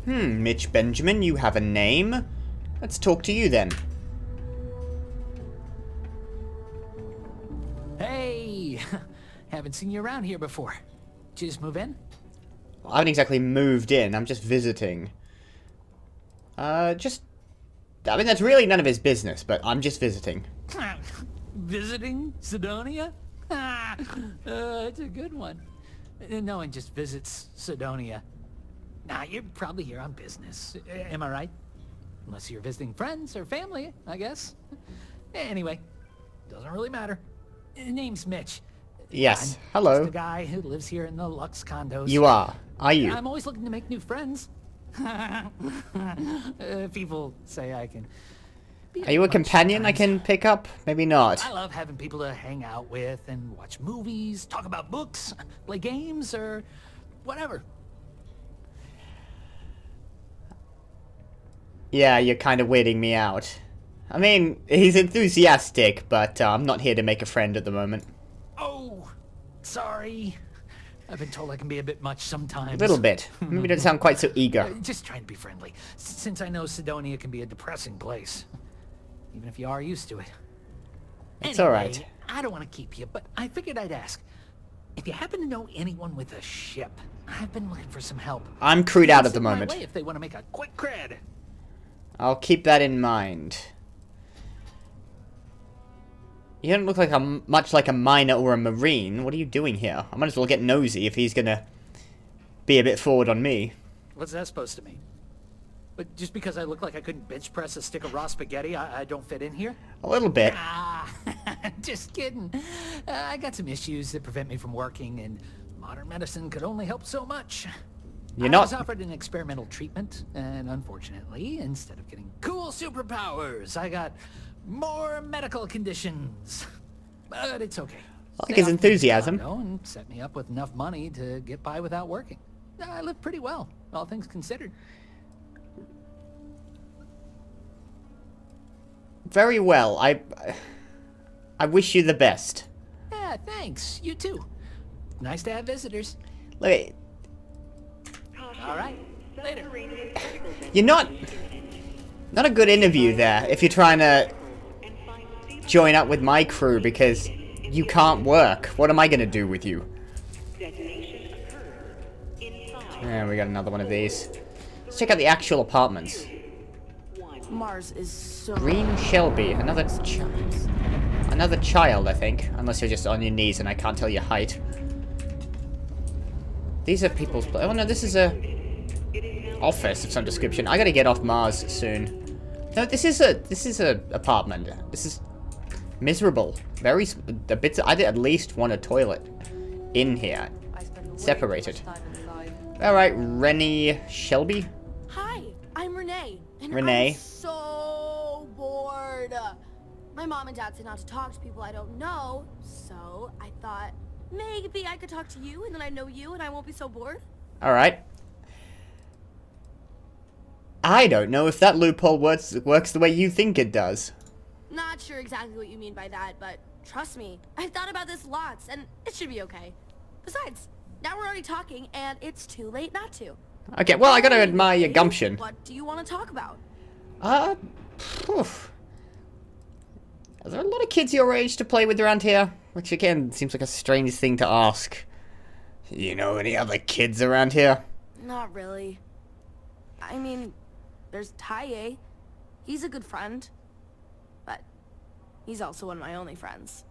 Mitch Benjamin, you have a name? Let's talk to you then. Hey! Haven't seen you around here before. Did you just move in? Well, I haven't exactly moved in, I'm just visiting. I mean, that's really none of his business, but I'm just visiting. Visiting Sidonia? It's a good one. No one just visits Sidonia. Nah, you're probably here on business. Am I right? Unless you're visiting friends or family, I guess. Anyway, doesn't really matter. Name's Mitch. Yes, I'm hello. just a guy who lives here in the Lux condos. You are you? I'm always looking to make new friends. People say I can be Are you a companion sometimes. I can pick up? Maybe not. I love having people to hang out with and watch movies, talk about books, play games, or whatever. Yeah, you're kind of weirding me out. I mean, he's enthusiastic, but I'm not here to make a friend at the moment. Oh, sorry. I've been told I can be a bit much sometimes. A little bit. Maybe you don't sound quite so eager. Just trying to be friendly, since I know Sidonia can be a depressing place. Even if you are used to it. It's Anyway, alright. I don't want to keep you, but I figured I'd ask. If you happen to know anyone with a ship, I've been looking for some help. I'm crewed out at the Send my moment. way if they want to make a quick cred. I'll keep that in mind. You don't look like much like a miner or a marine. What are you doing here? I might as well get nosy if he's gonna be a bit forward on me. What's that supposed to mean? But just because I look like I couldn't bench press a stick of raw spaghetti, I don't fit in here? A little bit. Ah, just kidding. I got some issues that prevent me from working, and modern medicine could only help so much. You're I not... was offered an experimental treatment, and unfortunately, instead of getting cool superpowers, I got more medical conditions. But it's okay. I like his enthusiasm. And set me up with enough money to get by without working. I live pretty well, all things considered. Very well. I wish you the best. Yeah, thanks. You too. Nice to have visitors. Look, All right. Later. you're not a good interview there if you're trying to join up with my crew because you can't work. What am I gonna do with you? Yeah, we got another one of these. Let's check out the actual apartments. Mars is so... Green Shelby, another child, I think. Unless you're just on your knees and I can't tell your height. These are people's... Oh no, this is a office of some description. I gotta get off Mars soon. No, this is a apartment. This is miserable. Very a bit. I at least want a toilet in here, separated. All right, Rennie Shelby. Hi, I'm Renee. And Renee. I'm so bored. My mom and dad say not to talk to people I don't know, so I thought maybe I could talk to you and then I know you and I won't be so bored. All right. I don't know if that loophole works the way you think it does. Not sure exactly what you mean by that, but trust me, I've thought about this lots and it should be okay. Besides, now we're already talking and it's too late not to. Okay, well, I gotta admire your gumption. What do you want to talk about? Oof. Are there a lot of kids your age to play with around here? Which, again, seems like a strange thing to ask. You know any other kids around here? Not really. I mean, there's Taye. He's a good friend. But he's also one of my only friends.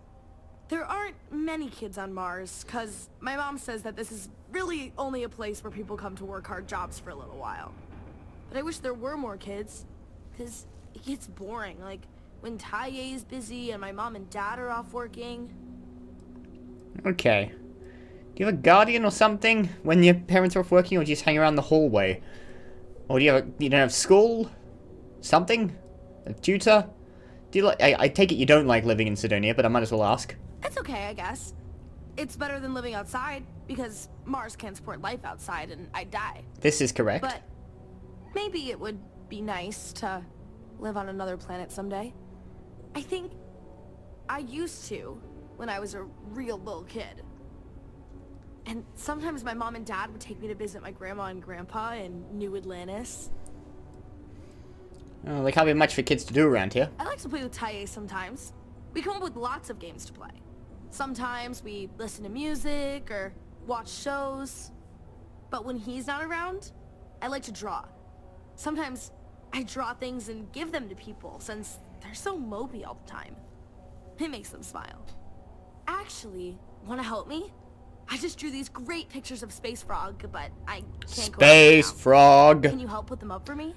There aren't many kids on Mars, because my mom says that this is really only a place where people come to work hard jobs for a little while. But I wish there were more kids, because it gets boring, like when Taye is busy and my mom and dad are off working. Okay. Do you have a guardian or something when your parents are off working, or do you just hang around the hallway? Or do you don't have school? Something? A tutor? Do you like? I take it you don't like living in Sidonia, but I might as well ask. It's okay, I guess. It's better than living outside, because Mars can't support life outside and I'd die. This is correct. But maybe it would be nice to live on another planet someday. I think I used to when I was a real little kid. And sometimes my mom and dad would take me to visit my grandma and grandpa in New Atlantis. Oh, there can't be much for kids to do around here. I like to play with Taye sometimes. We come up with lots of games to play. Sometimes we listen to music or watch shows. But when he's not around, I like to draw. Sometimes I draw things and give them to people since they're so mopey all the time. It makes them smile. Actually, want to help me? I just drew these great pictures of Space Frog, but I can't go out Space now. Frog. Can you help put them up for me?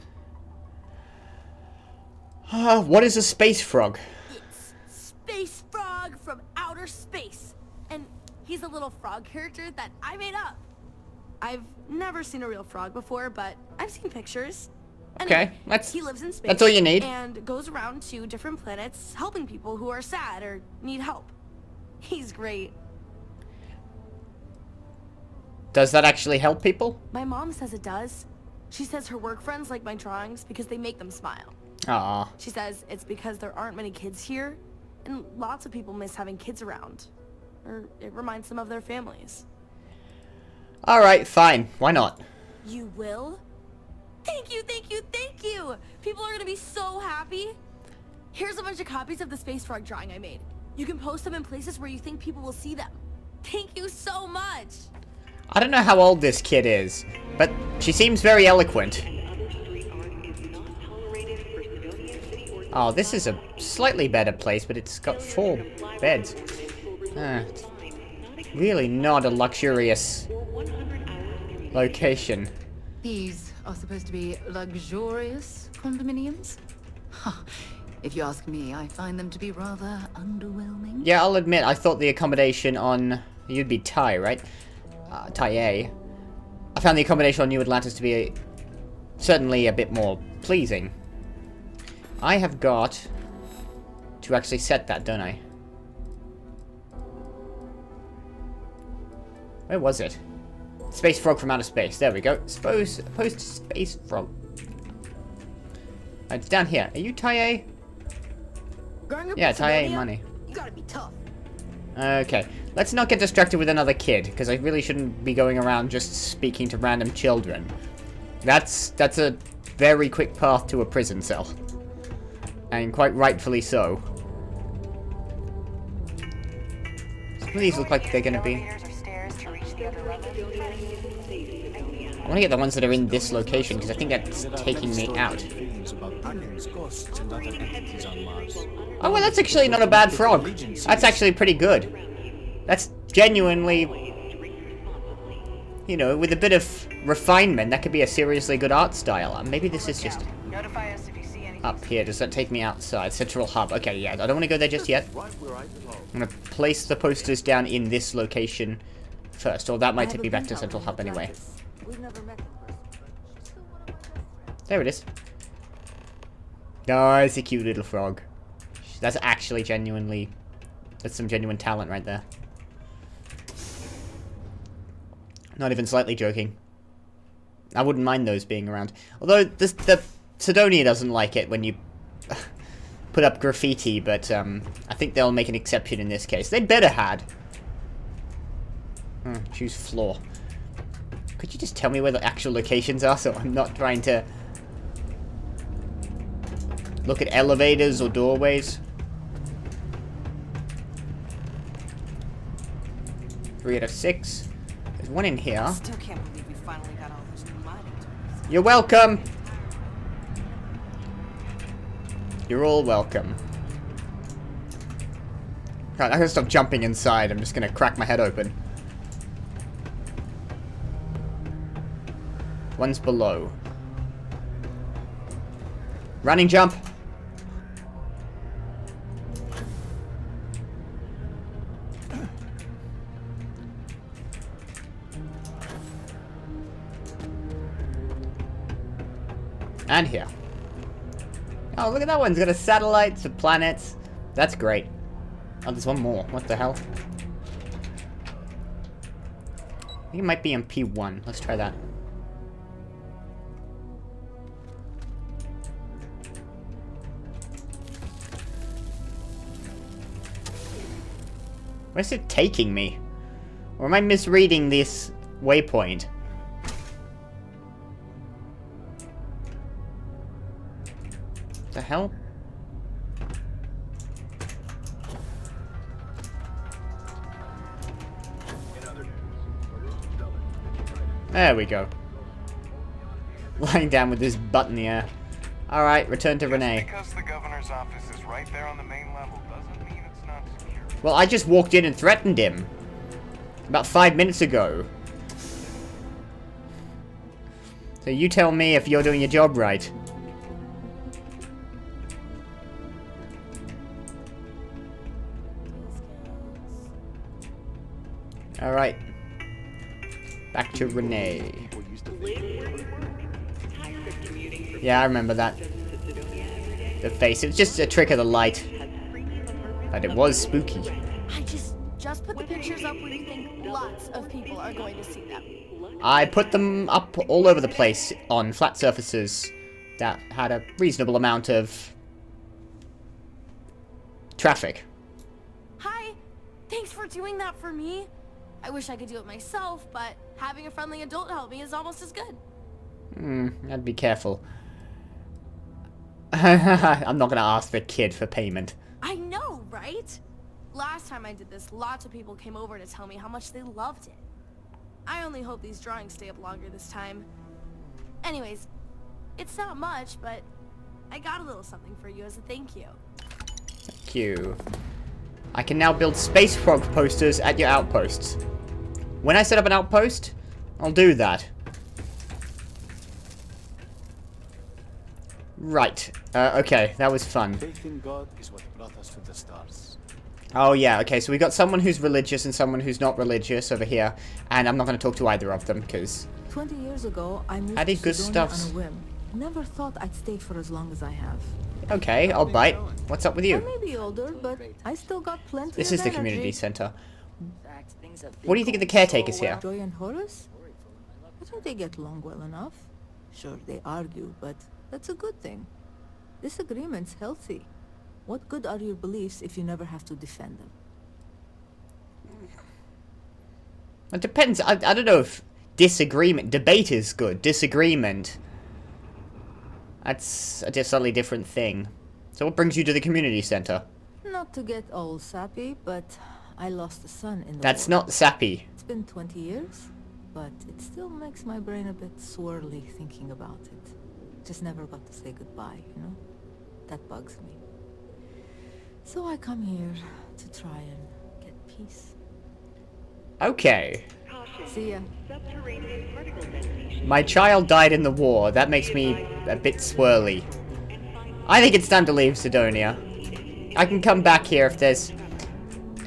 What is a space frog? It's Space Frog from outer space. And he's a little frog character that I made up. I've never seen a real frog before, but I've seen pictures. Okay, He lives in space. that's all you need. And goes around to different planets helping people who are sad or need help. He's great. Does that actually help people? My mom says it does. She says her work friends like my drawings because they make them smile. Aw. She says it's because there aren't many kids here, and lots of people miss having kids around. Or it reminds them of their families. Alright, fine. Why not? You will? Thank you, thank you, thank you! People are gonna be so happy. Here's a bunch of copies of the Space Frog drawing I made. You can post them in places where you think people will see them. Thank you so much! I don't know how old this kid is, but she seems very eloquent. Oh, this is a slightly better place, but it's got 4 beds. It's really not a luxurious location. These are supposed to be luxurious condominiums? Huh. If you ask me, I find them to be rather underwhelming. Yeah, I'll admit, I thought the accommodation on... You'd be Ty, right? Taye. I found the accommodation on New Atlantis to be certainly a bit more pleasing. I have got to actually set that, don't I? Where was it? Space Frog from outer space. There we go. Post Space Frog. It's down here. Are you Taye? Yeah, Taye money. You gotta be tough. Okay, let's not get distracted with another kid, because I really shouldn't be going around just speaking to random children. That's a very quick path to a prison cell. And quite rightfully so. Some of these look like they're gonna be... I want to get the ones that are in this location, because I think that's taking me out. Oh, well, that's actually not a bad frog. That's actually pretty good. That's genuinely... You know, with a bit of refinement, that could be a seriously good art style. Maybe this is just... Up here, does that take me outside? Central Hub. Okay, yeah, I don't want to go there just yet. I'm going to place the posters down in this location first, or that might take me back to Central Hub anyway. There it is. Oh, it's a cute little frog. That's actually genuinely... That's some genuine talent right there. Not even slightly joking. I wouldn't mind those being around. Although, the Sidonia doesn't like it when you put up graffiti, but I think they'll make an exception in this case. They'd better had. Choose floor. Could you just tell me where the actual locations are so I'm not trying to look at elevators or doorways? 3 out of 6. There's one in here. Still can't believe we finally got all those new mining tools. You're welcome. You're all welcome. God, I'm gonna stop jumping inside. I'm just gonna crack my head open. One's below. Running jump. And here. Oh, look at that one. It's got a satellites, some planets. That's great. Oh, there's one more. What the hell? I think it might be in P1. Let's try that. Where's it taking me? Or am I misreading this waypoint? The hell? There we go. Lying down with his butt in the air. Alright, return to Renee. Because the governor's office is right there on the main level doesn't mean it's not secure. Well, I just walked in and threatened him. About 5 minutes ago. So you tell me if you're doing your job right. Alright. Back to Renee. Yeah, I remember that. The face. It was just a trick of the light. But it was spooky. I just put the pictures up where you think lots of people are going to see them. I put them up all over the place on flat surfaces that had a reasonable amount of traffic. Hi, thanks for doing that for me. I wish I could do it myself, but having a friendly adult help me is almost as good. I'd be careful. I'm not gonna ask the kid for payment. I know, right? Last time I did this, lots of people came over to tell me how much they loved it. I only hope these drawings stay up longer this time. Anyways, it's not much, but I got a little something for you as a thank you. Thank you. I can now build space frog posters at your outposts. When I set up an outpost, I'll do that. Right. Okay, that was fun. Faith in God is what brought us to the stars. Oh yeah, okay, so we got someone who's religious and someone who's not religious over here, and I'm not going to talk to either of them, because... 20 years ago, I moved Added to good Sidonia stuffs. on a whim. Never thought I'd stay for as long as I have. Okay, I'll bite. What's up with I you? may be older, but I still got plenty This of is the energy. community center. What do you think of the caretakers here? Joy and Horace? I think they get along well enough. Sure, they argue, but that's a good thing. Disagreement's healthy. What good are your beliefs if you never have to defend them? It depends. I don't know if disagreement... Debate is good. Disagreement... That's a slightly different thing. So what brings you to the community center? Not to get all sappy, but I lost a son in the That's war. not sappy. It's been 20 years, but it still makes my brain a bit swirly thinking about it. Just never got to say goodbye, you know? That bugs me. So I come here to try and get peace. Okay. See ya. My child died in the war. That makes me a bit swirly. I think it's time to leave Sidonia. I can come back here if there's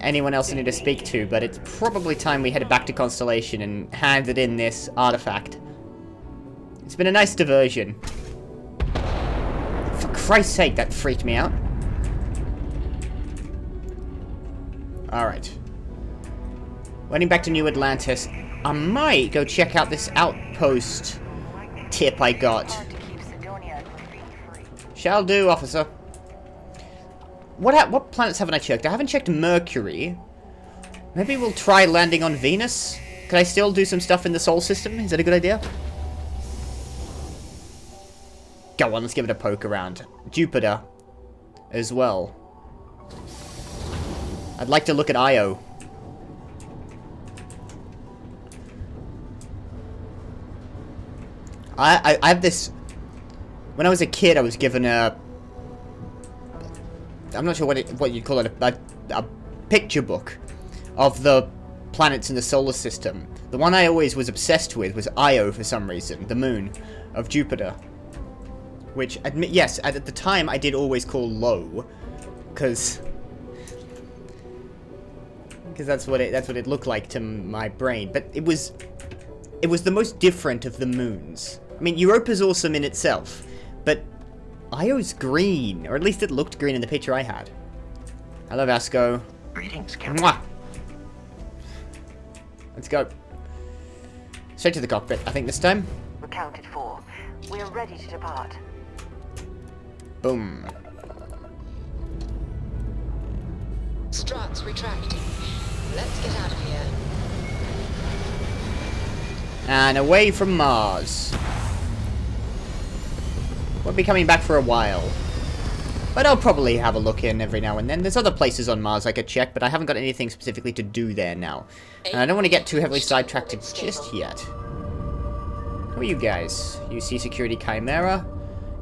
anyone else I need to speak to, but it's probably time we headed back to Constellation and handed in this artifact. It's been a nice diversion. For Christ's sake, that freaked me out. Alright. Heading back to New Atlantis. I might go check out this outpost tip I got. Shall do, officer. What planets haven't I checked? I haven't checked Mercury. Maybe we'll try landing on Venus? Can I still do some stuff in the Sol system? Is that a good idea? Go on, let's give it a poke around. Jupiter as well. I'd like to look at Io. I have this... When I was a kid, I was given a... I'm not sure what you'd call it, a picture book of the planets in the solar system. The one I always was obsessed with was Io for some reason, the moon of Jupiter. Which, yes, at the time I did always call low, because that's what it looked like to my brain. But it was the most different of the moons. I mean, Europa's awesome in itself, but Io's green, or at least it looked green in the picture I had. Hello, Vasco. Greetings, Captain. Mwah! Let's go. Straight to the cockpit, I think this time. Accounted for. We are ready to depart. Boom. Struts retracting. Let's get out of here. And away from Mars. Won't be coming back for a while. But I'll probably have a look in every now and then. There's other places on Mars I could check, but I haven't got anything specifically to do there now. And I don't want to get too heavily sidetracked just yet. Who are you guys? UC Security Chimera.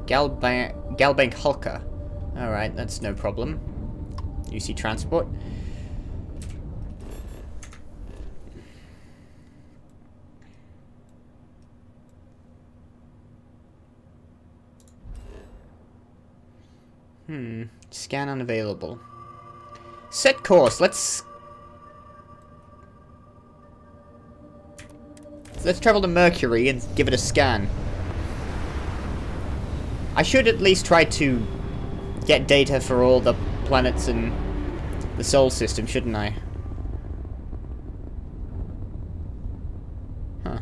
Galbank Hulker. Alright, that's no problem. UC Transport. Scan unavailable. Set course. Let's travel to Mercury and give it a scan. I should at least try to get data for all the planets in the Sol system, shouldn't I? Huh.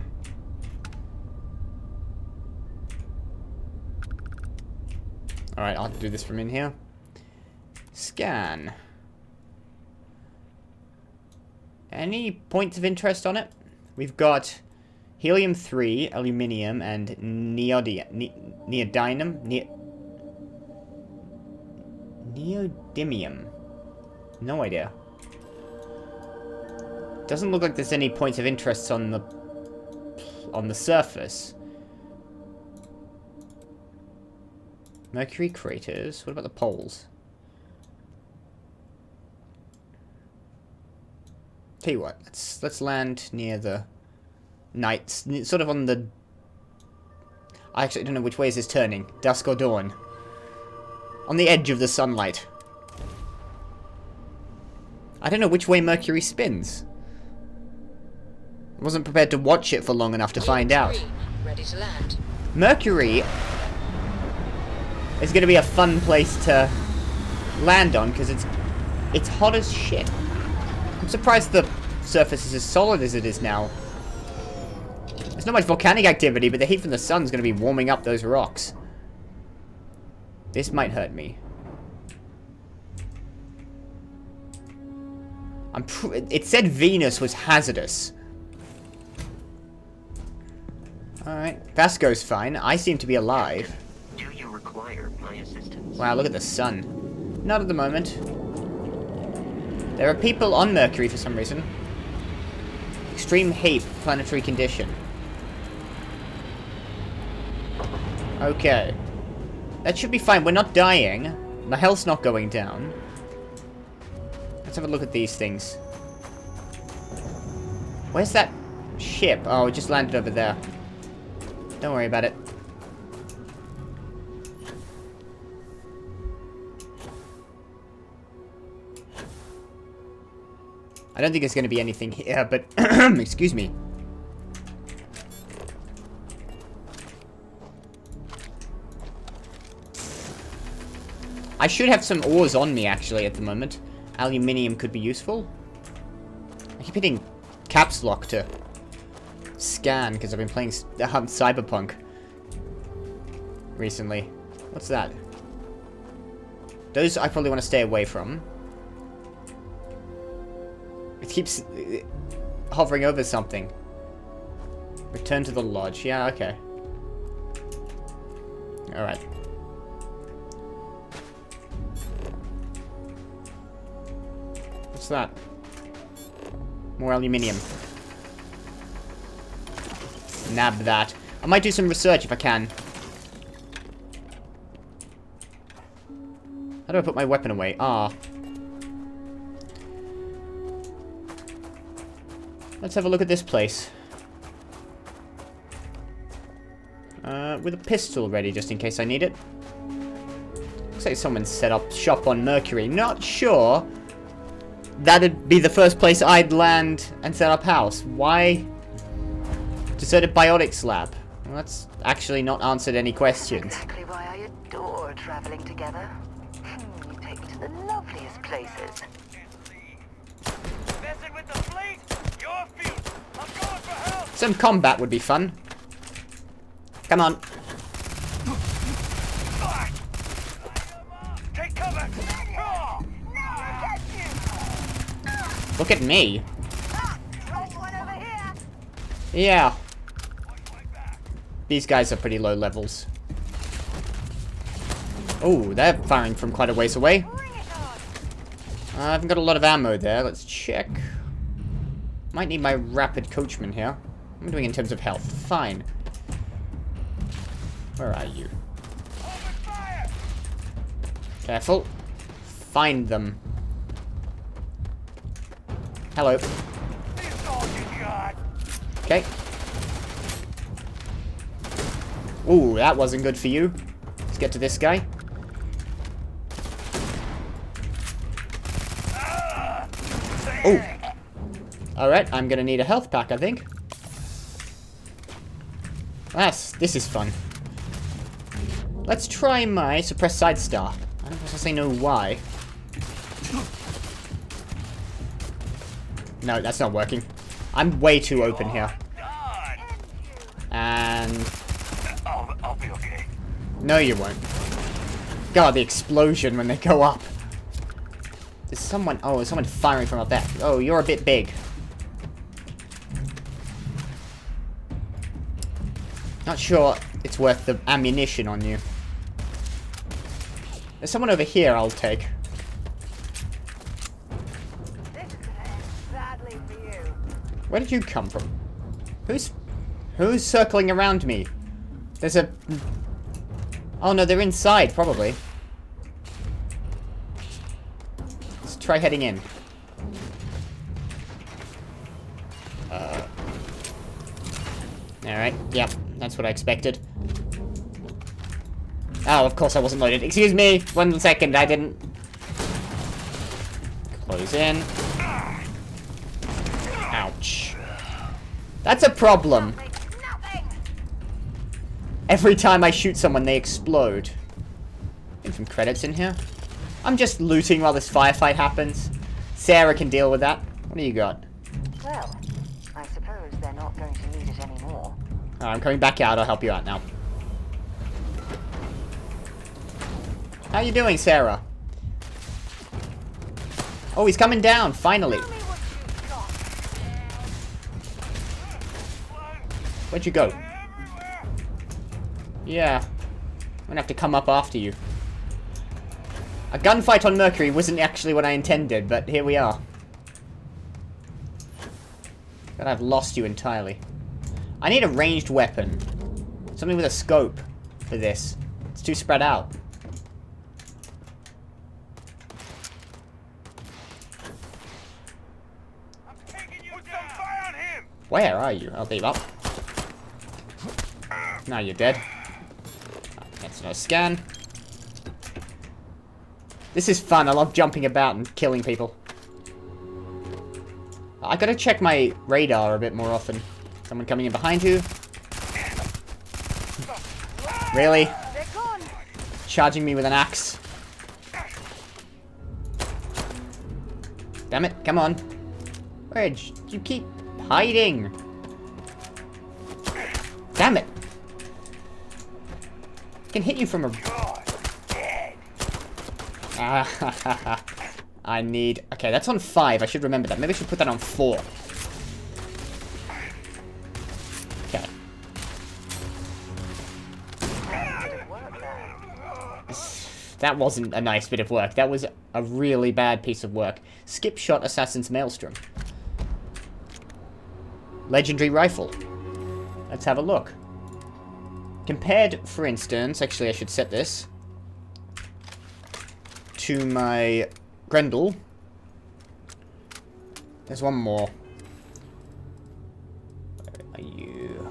Alright, I'll do this from in here. Scan. Any points of interest on it? We've got helium-3, aluminium, and neodymium. No idea. Doesn't look like there's any points of interest on the surface. Mercury craters. What about the poles? Tell you what, let's land near the night, sort of on the. I actually don't know which way is this turning, dusk or dawn. On the edge of the sunlight. I don't know which way Mercury spins. I wasn't prepared to watch it for long enough to find out. Ready to land. Mercury is going to be a fun place to land on because it's hot as shit. I'm surprised the surface is as solid as it is now. There's not much volcanic activity, but the heat from the sun's going to be warming up those rocks. This might hurt me. It said Venus was hazardous. Alright, Vasco's fine. I seem to be alive. Do you require my assistance? Wow, look at the sun. Not at the moment. There are people on Mercury for some reason. Extreme heat, planetary condition. Okay. That should be fine. We're not dying. The health's not going down. Let's have a look at these things. Where's that ship? Oh, it just landed over there. Don't worry about it. I don't think there's going to be anything here, but excuse me. I should have some ores on me, actually, at the moment. Aluminium could be useful. I keep hitting caps lock to scan, because I've been playing Cyberpunk recently. What's that? Those I probably want to stay away from. It keeps hovering over something. Return to the lodge. Yeah, okay. Alright. What's that? More aluminium. Nab that. I might do some research if I can. How do I put my weapon away? Ah. Let's have a look at this place. With a pistol ready, just in case I need it. Looks like someone set up shop on Mercury. Not sure that'd be the first place I'd land and set up house. Why? Deserted biotics lab. Well, that's actually not answered any questions. Exactly why I adore traveling together. You take me to the loveliest places. Vincent with the fleet! Your field! I'm going for help! Some combat would be fun. Come on. Take cover! Look at me. Yeah. these guys are pretty low levels. Oh, they're firing from quite a ways away. I haven't got a lot of ammo there. Let's check. Might need my rapid coachman here. What am I doing in terms of health? Fine. Where are you? Careful. Find them. Hello. Okay. Ooh, that wasn't good for you. Let's get to this guy. Oh. Alright, I'm gonna need a health pack, I think. This is fun. Let's try my suppressed side star. I don't necessarily know why. No, that's not working. I'm way too open here. And... I'll be okay. No, you won't. God, the explosion when they go up. There's someone... Oh, there's someone firing from up there. Oh, you're a bit big. Not sure it's worth the ammunition on you. There's someone over here I'll take. This is gonna end sadly for you. Where did you come from? Who's circling around me? There's a... Oh no, they're inside, probably. Let's try heading in. Alright, yep, that's what I expected. Oh, of course I wasn't loaded. Excuse me, 1 second, I didn't... Close in. Ouch. That's a problem. Every time I shoot someone, they explode. Get some credits in here. I'm just looting while this firefight happens. Sarah can deal with that. What do you got? Well, I suppose they're not going to need it anymore. I'm coming back out. I'll help you out now. How you doing, Sarah? Oh, he's coming down, finally. Where'd you go? Yeah. I'm gonna have to come up after you. A gunfight on Mercury wasn't actually what I intended, but here we are. But I've lost you entirely. I need a ranged weapon. Something with a scope for this. It's too spread out. Where are you? I'll leave up. Now you're dead. That's no scan. This is fun. I love jumping about and killing people. I gotta check my radar a bit more often. Someone coming in behind you. Really? Charging me with an axe. Damn it, come on. Where'd you keep hiding? Damn it. I can hit you from a... I need... Okay, that's on 5. I should remember that. Maybe I should put that on 4. Okay. That wasn't a nice bit of work. That was a really bad piece of work. Skip shot Assassin's Maelstrom. Legendary rifle. Let's have a look. Compared, for instance... Actually, I should set this to my Grendel. There's one more. Where are you?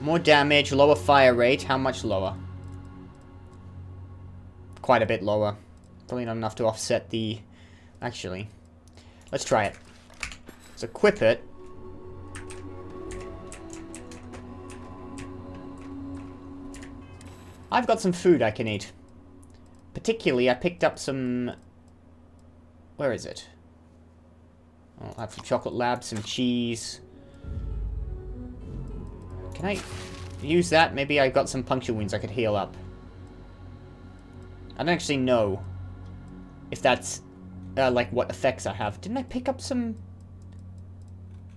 More damage, lower fire rate. How much lower? Quite a bit lower. Probably not enough to offset the... Actually, let's try it. Let's equip it. I've got some food I can eat. Particularly, I picked up some... Where is it? I'll have some chocolate labs, some cheese. Can I use that? Maybe I got some puncture wounds I could heal up. I don't actually know if that's, like, what effects I have. Didn't I pick up some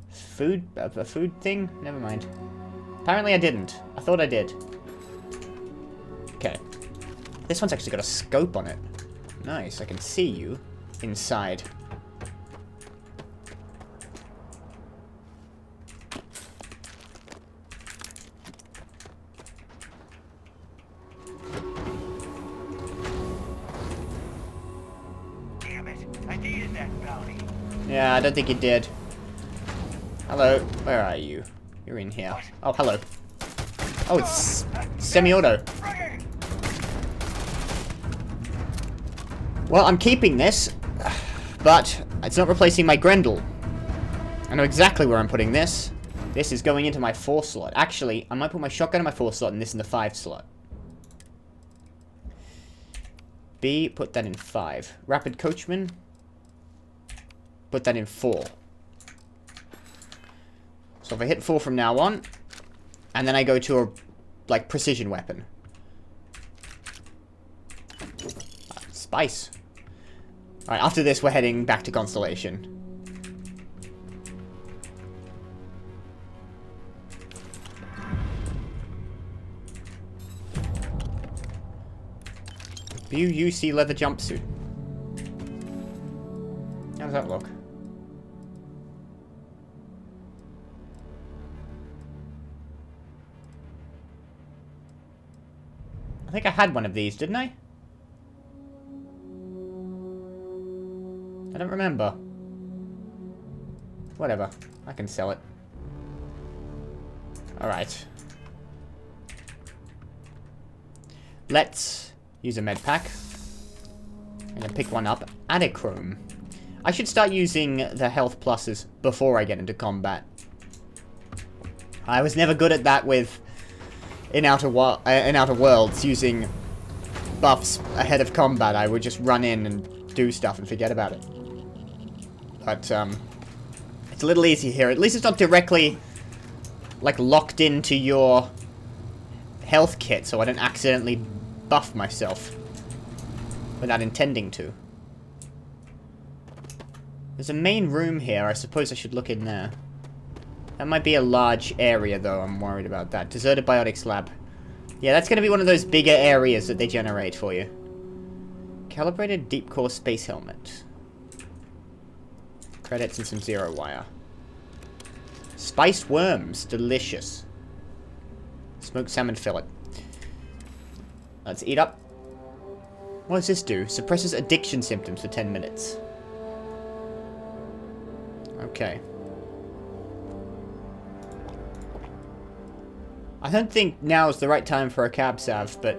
food? A food thing? Never mind. Apparently I didn't. I thought I did. Okay. This one's actually got a scope on it. Nice, I can see you inside. Damn it. I needed that bounty. Yeah, I don't think you did. Hello, where are you? You're in here. Oh, hello. Oh, it's semi-auto. Well, I'm keeping this, but it's not replacing my Grendel. I know exactly where I'm putting this. This is going into my 4 slot. Actually, I might put my shotgun in my 4 slot and this in the 5 slot. B, put that in 5. Rapid Coachman, put that in 4. So if I hit 4 from now on, and then I go to a, like, precision weapon. Spice. Alright, after this we're heading back to Constellation. BUC leather jumpsuit. How does that look? I think I had one of these, didn't I? I don't remember. Whatever. I can sell it. Alright. Let's use a med pack. I'm gonna pick one up. Adichrome. I should start using the health pluses before I get into combat. I was never good at that with in Outer Worlds, using buffs ahead of combat. I would just run in and do stuff and forget about it. But, it's a little easier here. At least it's not directly, like, locked into your health kit, so I don't accidentally buff myself without intending to. There's a main room here. I suppose I should look in there. That might be a large area, though. I'm worried about that. Deserted Biotics Lab. Yeah, that's going to be one of those bigger areas that they generate for you. Calibrated Deep Core Space Helmet. Credits and some zero wire. Spiced worms. Delicious. Smoked salmon fillet. Let's eat up. What does this do? Suppresses addiction symptoms for 10 minutes. Okay. I don't think now is the right time for a cab sav, but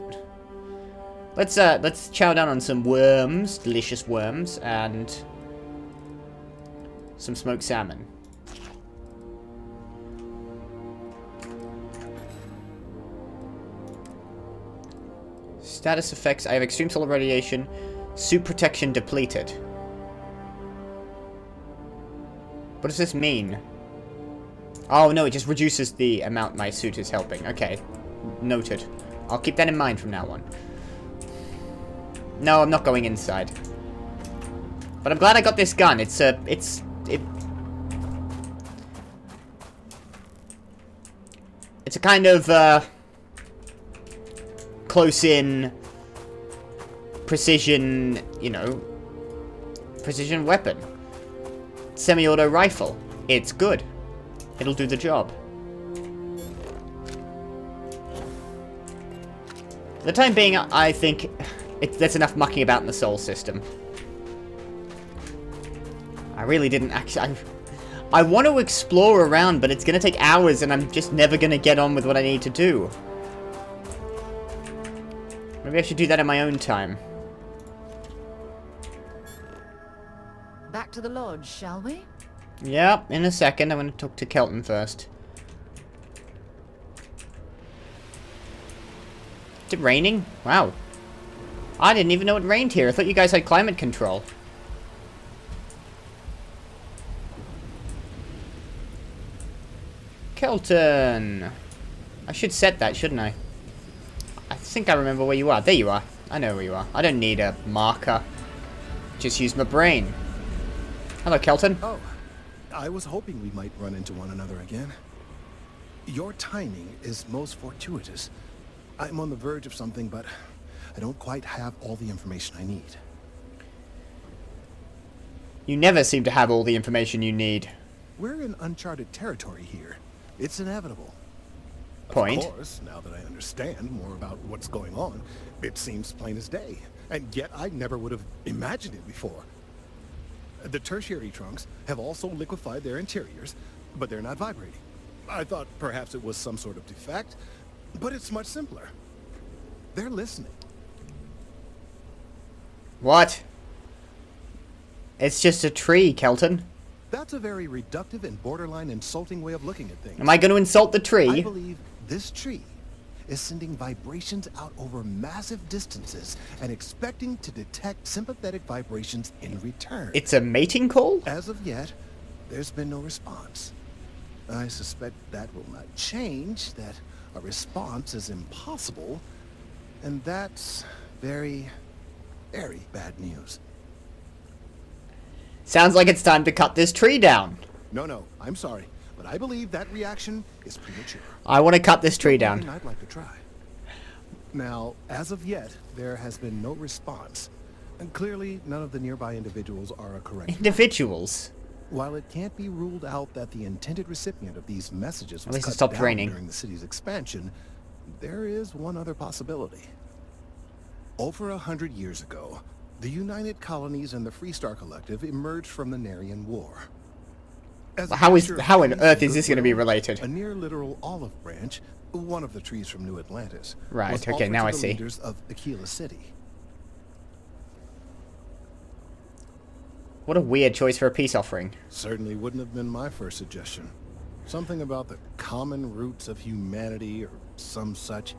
let's chow down on some worms, delicious worms, and some smoked salmon. Status effects: I have extreme solar radiation, suit protection depleted. What does this mean? Oh, no, it just reduces the amount my suit is helping. Okay. Noted. I'll keep that in mind from now on. No, I'm not going inside. But I'm glad I got this gun. It's a kind of, close-in, precision, you know, precision weapon. Semi-auto rifle. It's good. It'll do the job. For the time being, I think there's enough mucking about in the Sol system. I really didn't actually... I want to explore around, but it's going to take hours, and I'm just never going to get on with what I need to do. Maybe I should do that in my own time. Back to the lodge, shall we? Yep, in a second. I'm going to talk to Kelton first. Is it raining? Wow. I didn't even know it rained here. I thought you guys had climate control. Kelton! I should set that, shouldn't I? I think I remember where you are. There you are. I know where you are. I don't need a marker. Just use my brain. Hello, Kelton. Oh, I was hoping we might run into one another again. Your timing is most fortuitous. I'm on the verge of something, but I don't quite have all the information I need. You never seem to have all the information you need. We're in uncharted territory here. It's inevitable. Point. Of course, now that I understand more about what's going on, it seems plain as day. And yet I never would have imagined it before. The tertiary trunks have also liquefied their interiors, but they're not vibrating. I thought perhaps it was some sort of defect, but it's much simpler. They're listening. What? It's just a tree, Kelton. That's a very reductive and borderline insulting way of looking at things. Am I going to insult the tree? I believe this tree is sending vibrations out over massive distances and expecting to detect sympathetic vibrations in return. It's a mating call? As of yet, there's been no response. I suspect that will not change, that a response is impossible, and that's very, very bad news. Sounds like it's time to cut this tree down. No, I'm sorry, but I believe that reaction is premature. I want to cut this tree down. I'd like to try. Now, as of yet, there has been no response. And clearly, none of the nearby individuals are a correct Individuals? While it can't be ruled out that the intended recipient of these messages was least it cut stopped down raining. during the city's expansion, there is one other possibility. Over 100 years ago, the United Colonies and the Freestar Collective emerged from the Narian War. As a How gesture of on peace earth and is this going to be goodwill, related? A near literal olive branch, one of the trees from New Atlantis, Right, was okay, offered now to I the see. leaders of Aquila City. What a weird choice for a peace offering. Certainly wouldn't have been my first suggestion. Something about the common roots of humanity or some such.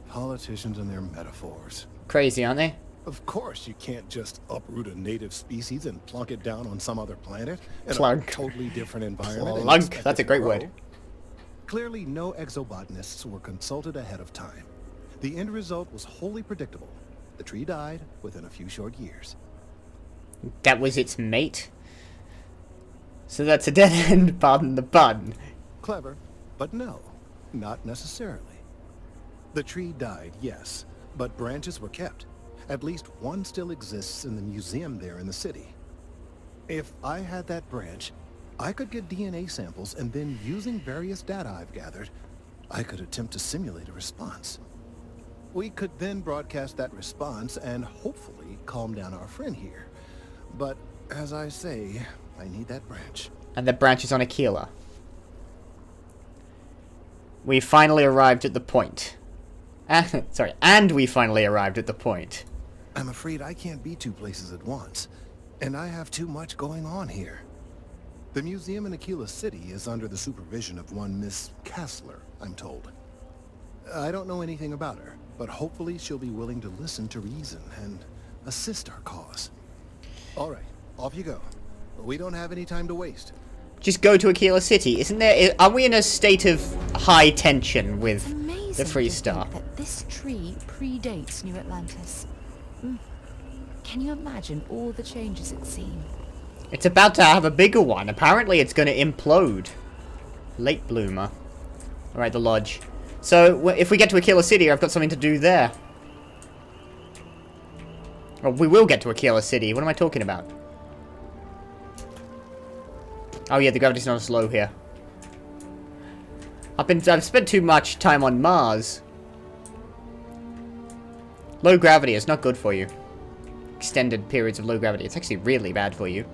Politicians and their metaphors. Crazy, aren't they? Of course, you can't just uproot a native species and plunk it down on some other planet in Plunk. a totally different environment. and Plunk. expect That's it a to great grow. word. Clearly, no exobotanists were consulted ahead of time. The end result was wholly predictable. The tree died within a few short years. That was its mate? So that's a dead end, pardon the pun. Clever, but no, not necessarily. The tree died, yes, but branches were kept. At least one still exists in the museum there in the city. If I had that branch, I could get DNA samples, and then using various data I've gathered, I could attempt to simulate a response. We could then broadcast that response and hopefully calm down our friend here. But, as I say, I need that branch. And the branch is on Aquila. We finally arrived at the point. And we finally arrived at the point. I'm afraid I can't be two places at once, and I have too much going on here. The museum in Aquila City is under the supervision of one Miss Kassler, I'm told. I don't know anything about her, but hopefully she'll be willing to listen to reason and assist our cause. All right, off you go. We don't have any time to waste. Just go to Aquila City. Isn't there... Are we in a state of high tension with Amazing the Freestar? to think that this tree predates New Atlantis. Can you imagine all the changes it's seen? It's about to have a bigger one. Apparently it's going to implode. Late bloomer. Alright, the lodge. So, if we get to Aquila City, I've got something to do there. Well, we will get to Aquila City. What am I talking about? Oh yeah, the gravity's not as low here. I've spent too much time on Mars. Low gravity is not good for you. Extended periods of low gravity. It's actually really bad for you.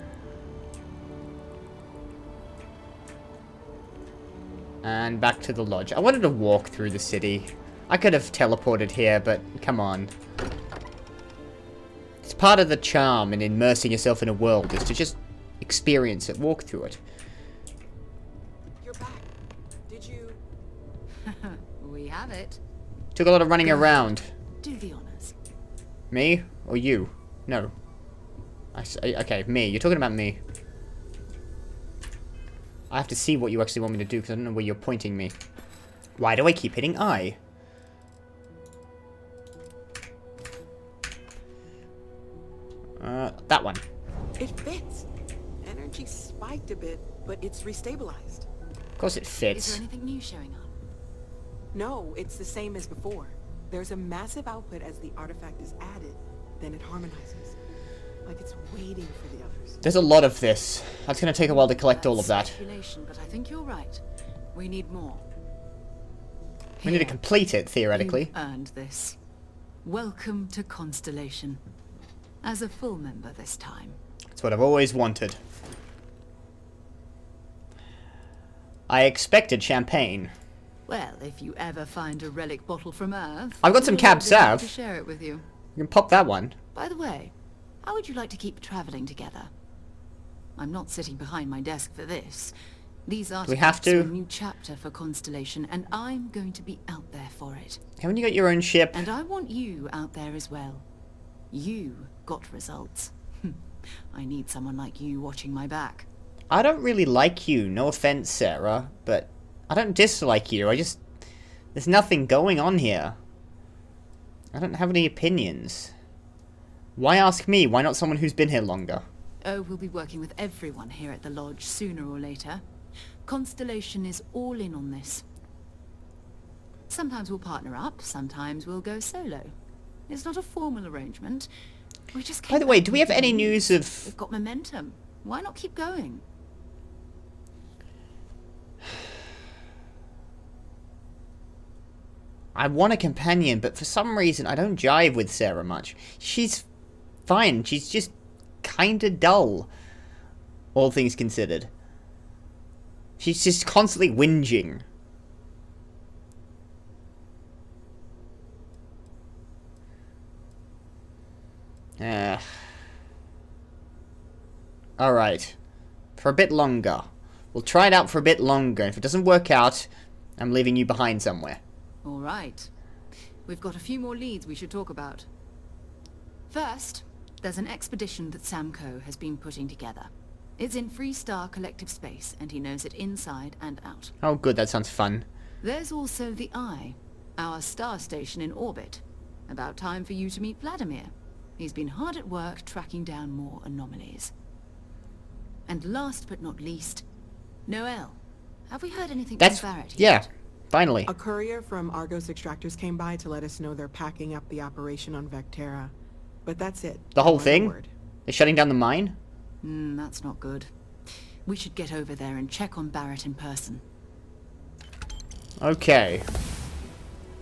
And back to the lodge. I wanted to walk through the city. I could have teleported here, but come on. It's part of the charm in immersing yourself in a world is to just experience it, walk through it. You're back. Did you? We have it. Took a lot of running around. Do the honors. Me? Or you? No. Okay, me. You're talking about me. I have to see what you actually want me to do because I don't know where you're pointing me. Why do I keep hitting I? That one. It fits. Energy spiked a bit, but it's restabilized. course it Is fits. there anything new showing up? No, it's the same as before. There's a massive output as the artifact is added, then it harmonizes. Like it's waiting for the others. There's a lot of this. That's going to take a while to collect all of that. Speculation, but I think you're right. We need more. We need to Here. complete it, theoretically. You've earned this. Welcome to Constellation. As a full member this time. That's what I've always wanted. I expected champagne. Well, if you ever find a relic bottle from Earth, I've got some we'll Cab be happy to Sav. share it with you. You can pop that one. By the way, how would you like to keep traveling together? I'm not sitting behind my desk for this. These we have artifacts to? are a new chapter for Constellation, and I'm going to be out there for it. Haven't you got your own ship? And I want you out there as well. You got results. I need someone like you watching my back. I don't really like you. No offense, Sarah, but I don't dislike you. There's nothing going on here. I don't have any opinions. Why ask me? Why not someone who's been here longer? Oh, we'll be working with everyone here at the lodge sooner or later. Constellation is all in on this. Sometimes we'll partner up, sometimes we'll go solo. It's not a formal arrangement. We just By the way, do we have any news of... We've got momentum. Why not keep going? I want a companion, but for some reason I don't jive with Sarah much. She's fine. She's just kinda dull. All things considered. She's just constantly whinging. Alright. For a bit longer. We'll try it out for a bit longer. If it doesn't work out, I'm leaving you behind somewhere. All right. We've got a few more leads we should talk about. First, there's an expedition that Samco has been putting together. It's in Freestar Collective Space, and he knows it inside and out. Oh good, that sounds fun. There's also the Eye, our star station in orbit. About time for you to meet Vladimir. He's been hard at work tracking down more anomalies. And last but not least, Noel. Have we heard anything from Barrett yet? Yeah, finally. A courier from Argos Extractors came by to let us know they're packing up the operation on Vectera. But that's it. The whole One thing? word. They're shutting down the mine? That's not good. We should get over there and check on Barrett in person. Okay.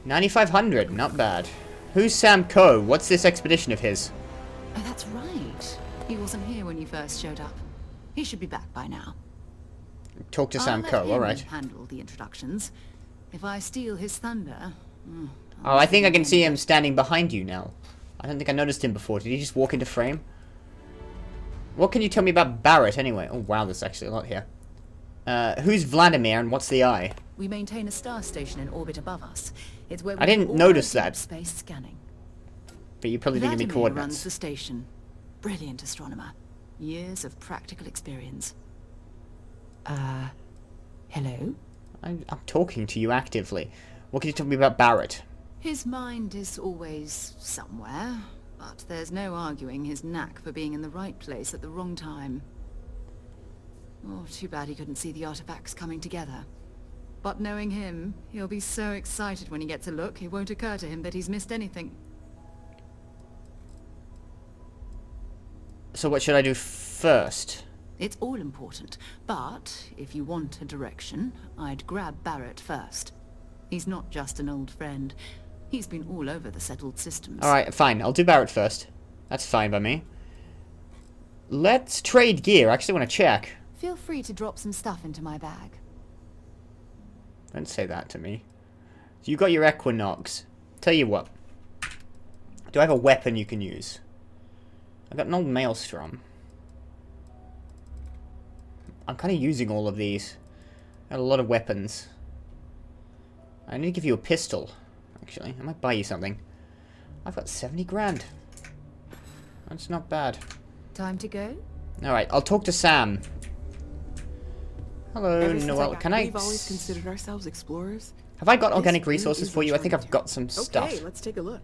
9,500, not bad. Who's Sam Coe? What's this expedition of his? Oh, that's right. He wasn't here when you first showed up. He should be back by now. Talk to Sam Coe, alright. Handle the introductions. If I steal his thunder... Oh, I think I can see him standing behind you now. I don't think I noticed him before. Did he just walk into frame? What can you tell me about Barrett, anyway? Oh, wow, there's actually a lot here. Who's Vladimir, and what's the Eye? We maintain a star station in orbit above us. It's where we I didn't do all notice our that. deep space scanning. But you probably didn't give me Vladimir runs coordinates. the station. Brilliant astronomer. Years of practical experience. Hello? I'm talking to you actively. What can you tell me about Barrett? His mind is always somewhere, but there's no arguing his knack for being in the right place at the wrong time. Oh, too bad he couldn't see the artifacts coming together. But knowing him, he'll be so excited when he gets a look, it won't occur to him that he's missed anything. So what should I do first? It's all important, but if you want a direction, I'd grab Barrett first. He's not just an old friend. He's been all over the settled systems. Alright, fine. I'll do Barrett first. That's fine by me. Let's trade gear. I actually want to check. Feel free to drop some stuff into my bag. Don't say that to me. So you got your Equinox. Tell you what. Do I have a weapon you can use? I've got an old Maelstrom. I'm kind of using all of these. I got a lot of weapons. I need to give you a pistol, actually. I might buy you something. I've got 70 grand. That's not bad. Time to go? Alright, I'll talk to Sam. Hello, Ever since Noel. Can I... We've always considered ourselves explorers. Have I got This organic really resources is for you? I what think we're I've got some stuff. Okay, let's take a look.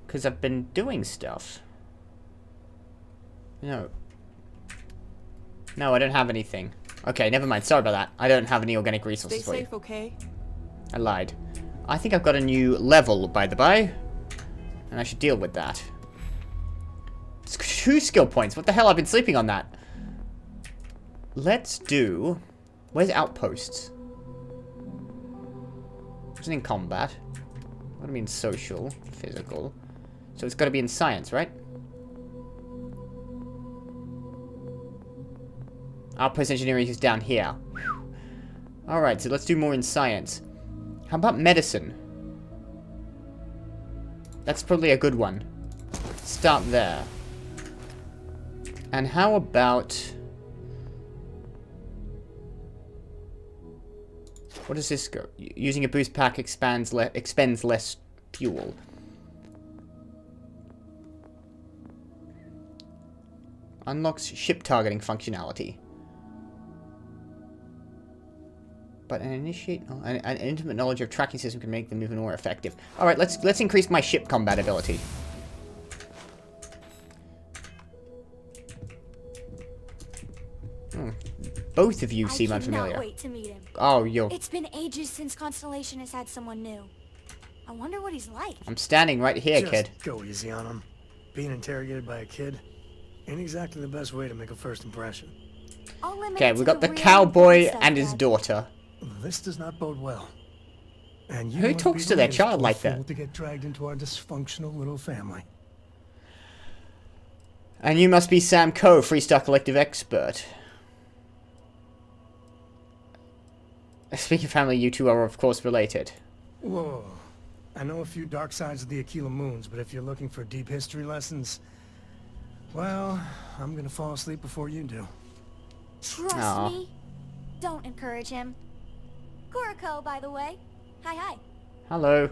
Because I've been doing stuff. No. No, I don't have anything. Okay, never mind. Sorry about that. I don't have any organic Stay resources for you. safe, okay? I lied. I think I've got a new level, by the by. And I should deal with that. It's 2 skill points. What the hell? I've been sleeping on that. Let's do... Where's outposts? It's in combat. What do I mean social? Physical. So it's got to be in science, right? Outpost engineering is down here. Alright, so let's do more in science. How about medicine? That's probably a good one. Start there. And how about... What does this go? Using a boost pack expends less fuel. Unlocks ship targeting functionality. But an intimate knowledge of tracking system can make them even more effective. All right, let's increase my ship combat ability. Both of you seem unfamiliar. I cannot wait to meet him. Oh, yo. It's been ages since Constellation has had someone new. I wonder what he's like. I'm standing right here, kid. Just go easy on him. Being interrogated by a kid ain't exactly the best way to make a first impression. Okay, we got the cowboy and his daughter. This does not bode well. And you Who must talks be to their the child like fool that? to get dragged into our dysfunctional little family. And you must be Sam Coe, Freestar Collective expert. Speaking of family, you two are of course related. Whoa. I know a few dark sides of the Aquila Moons, but if you're looking for deep history lessons, well, I'm gonna fall asleep before you do. Trust me. Don't encourage him. Kuriko, by the way. Hi. Hello.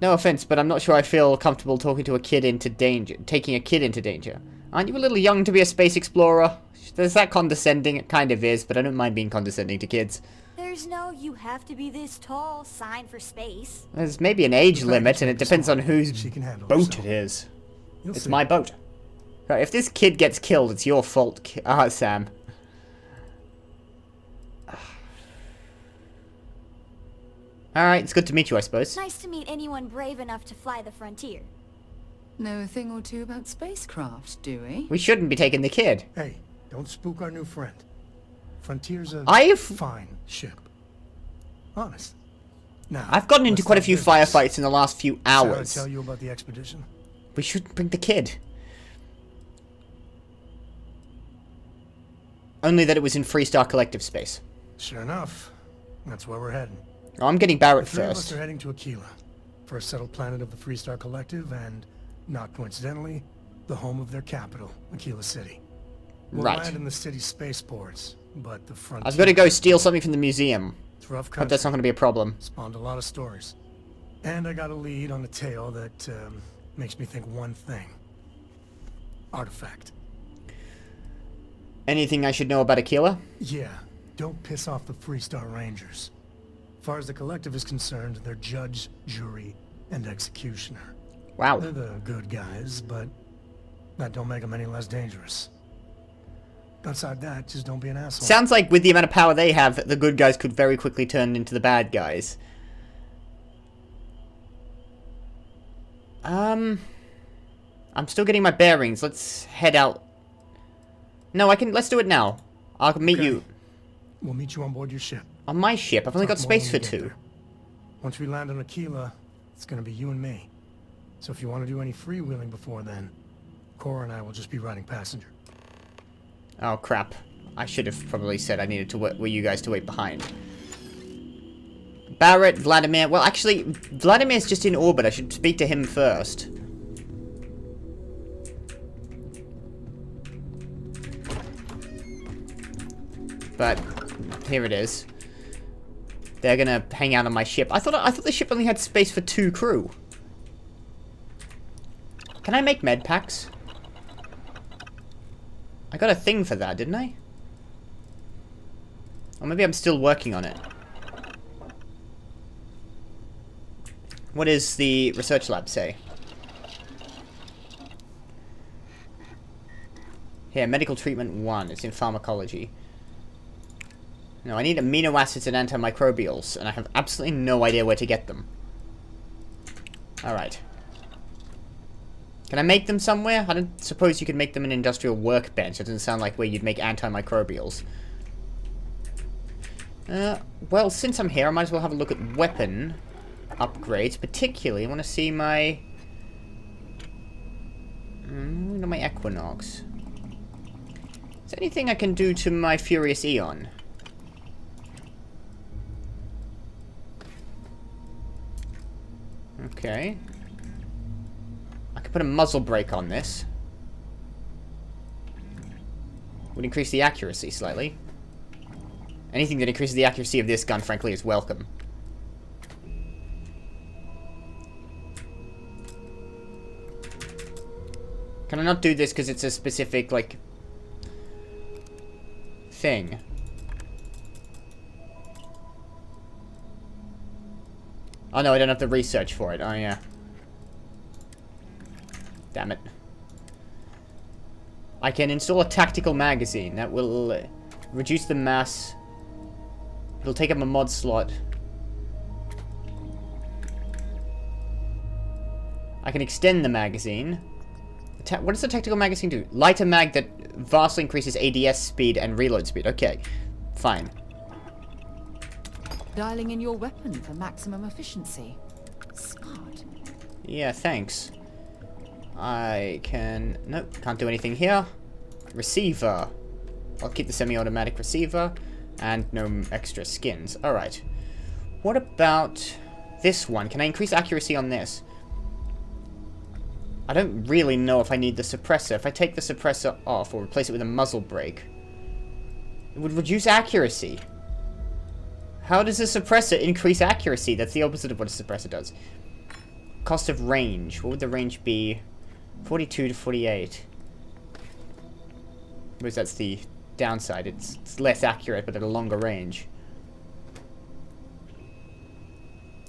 No offense, but I'm not sure I feel comfortable talking to a kid into danger. Taking a kid into danger. Aren't you a little young to be a space explorer? Is that condescending? It kind of is, but I don't mind being condescending to kids. There's no "you have to be this tall" sign for space. There's maybe an age limit, and it depends on whose boat it is. It's my boat. Right, if this kid gets killed, it's your fault, Sam. Alright, it's good to meet you, I suppose. Nice to meet anyone brave enough to fly the frontier. Know a thing or two about spacecraft, do we? We shouldn't be taking the kid. Hey, don't spook our new friend. Frontier's a fine ship. Honest. Now, I've gotten into quite a few firefights in the last few hours. Shall I tell you about the expedition? We should bring the kid. Only that it was in Freestar Collective space. Sure enough. That's where we're heading. Oh, I'm getting Barrett The three of us first. are heading to Aquila, first settled planet of the Freestar Collective, and, not coincidentally, the home of their capital, Aquila City. We'll Right. land in the city's spaceports, but the frontier... I was going to go steal something from the museum. It's rough Hope that's not going to be a problem. Spawned a lot of stories. And I got a lead on a tale that makes me think one thing. Artifact. Anything I should know about Aquila? Yeah, don't piss off the Freestar Rangers. As far as the Collective is concerned, they're judge, jury, and executioner. Wow. They're the good guys, but that don't make them any less dangerous. Outside that, just don't be an asshole. Sounds like with the amount of power they have, the good guys could very quickly turn into the bad guys. I'm still getting my bearings. Let's head out. No, let's do it now. I'll meet you. We'll meet you on board your ship. On my ship? I've only got Talk more space when for we get 2. there. Once we land on Aquila, it's gonna be you and me. So if you want to do any freewheeling before then, Cora and I will just be riding passenger. Oh, crap. I should have probably said I needed to wait you guys to wait behind. Barrett, Vladimir. Well, actually, Vladimir's just in orbit. I should speak to him first. But here it is. They're gonna hang out on my ship. I thought the ship only had space for 2 crew. Can I make med packs? I got a thing for that, didn't I? Or maybe I'm still working on it. What does the research lab say? Here, medical treatment 1. It's in pharmacology. No, I need amino acids and antimicrobials, and I have absolutely no idea where to get them. Alright. Can I make them somewhere? I don't suppose you could make them an industrial workbench. It doesn't sound like where you'd make antimicrobials. Well, since I'm here, I might as well have a look at weapon upgrades. Particularly, I want to see my... my Equinox. Is there anything I can do to my Furious Eon? Okay. I could put a muzzle brake on this. Would increase the accuracy slightly. Anything that increases the accuracy of this gun, frankly, is welcome. Can I not do this because it's a specific, like, thing? Oh no, I don't have to research for it. Oh yeah. Damn it. I can install a tactical magazine. That will reduce the mass. It'll take up a mod slot. I can extend the magazine. What does the tactical magazine do? Lighter mag that vastly increases ADS speed and reload speed. Okay, fine. Dialing in your weapon for maximum efficiency. Smart. Yeah, thanks. I can... Nope, can't do anything here. Receiver. I'll keep the semi-automatic receiver. And no extra skins. Alright. What about this one? Can I increase accuracy on this? I don't really know if I need the suppressor. If I take the suppressor off or replace it with a muzzle brake, it would reduce accuracy. How does a suppressor increase accuracy? That's the opposite of what a suppressor does. Cost of range. What would the range be? 42 to 48. Because that's the downside. It's less accurate, but at a longer range.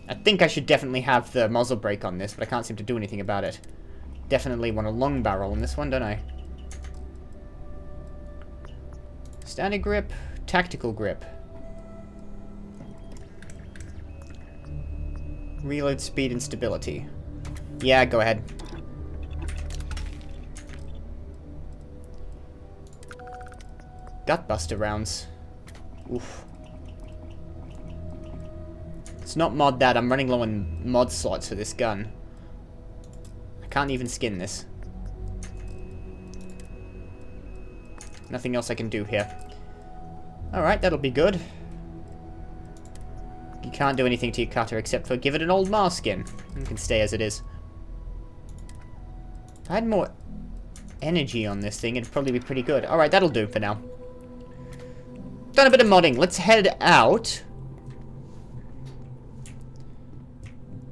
I think I should definitely have the muzzle brake on this, but I can't seem to do anything about it. Definitely want a long barrel on this one, don't I? Standard grip, tactical grip. Reload speed and stability. Yeah, go ahead. Gutbuster rounds. Oof. Let's not mod that. I'm running low on mod slots for this gun. I can't even skin this. Nothing else I can do here. Alright, that'll be good. You can't do anything to your cutter except for give it an old Mars skin. It can stay as it is. If I had more energy on this thing, it'd probably be pretty good. Alright, that'll do for now. Done a bit of modding. Let's head out.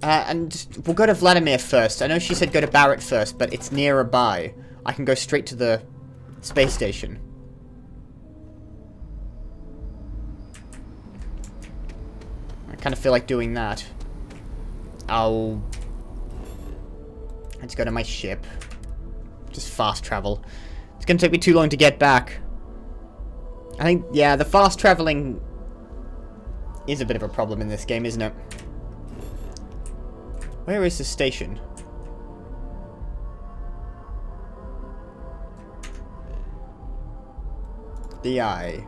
And we'll go to Vladimir first. I know she said go to Barrett first, but it's nearby. I can go straight to the space station. I kind of feel like doing that. Let's go to my ship. Just fast travel. It's going to take me too long to get back. I think, yeah, the fast traveling is a bit of a problem in this game, isn't it? Where is the station? The Eye.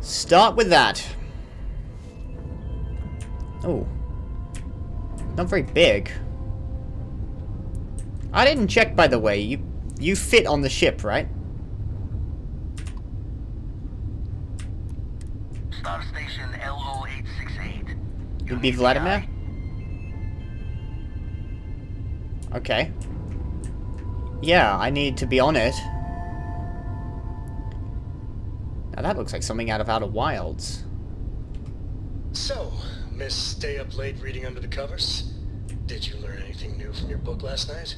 Start with that. Oh. Not very big. I didn't check, by the way. You fit on the ship, right? Star Station LO868. You'd be Vladimir? Okay. Yeah, I need to be on it. Now that looks like something out of Outer Wilds. So, Miss Stay Up Late reading under the covers? Did you learn anything new from your book last night?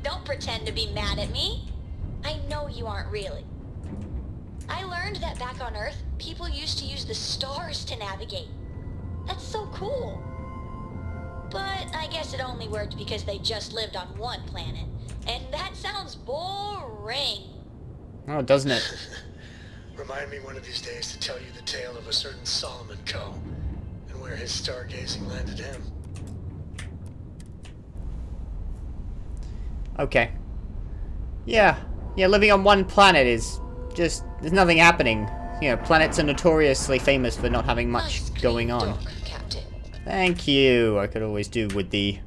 Don't pretend to be mad at me. I know you aren't really. I learned that back on Earth, people used to use the stars to navigate. That's so cool. But I guess it only worked because they just lived on one planet. And that sounds boring. Oh, doesn't it? Remind me one of these days to tell you the tale of a certain Solomon Co. and where his stargazing landed him. Okay. Yeah, living on one planet is just... there's nothing happening. You know, planets are notoriously famous for not having much going on. Captain. Thank you. I could always do with the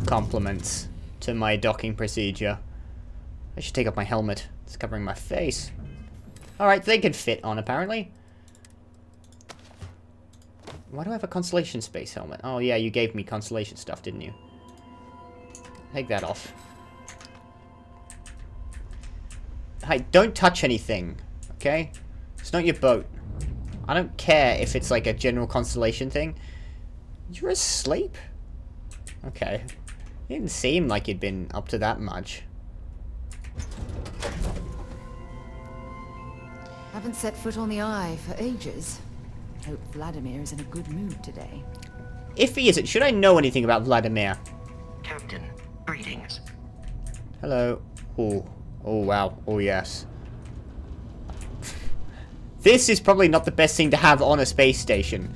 compliments to my docking procedure. I should take off my helmet. It's covering my face. Alright, they can fit on, apparently. Why do I have a Constellation space helmet? Oh, yeah, you gave me Constellation stuff, didn't you? Take that off. Hey, don't touch anything, okay? It's not your boat. I don't care if it's like a general Constellation thing. You're asleep? Okay. It didn't seem like you'd been up to that much. Haven't set foot on the Eye for ages. Hope Vladimir is in a good mood today. If he isn't, should I know anything about Vladimir? Captain, greetings. Hello. Oh. Oh, wow. Oh, yes. This is probably not the best thing to have on a space station.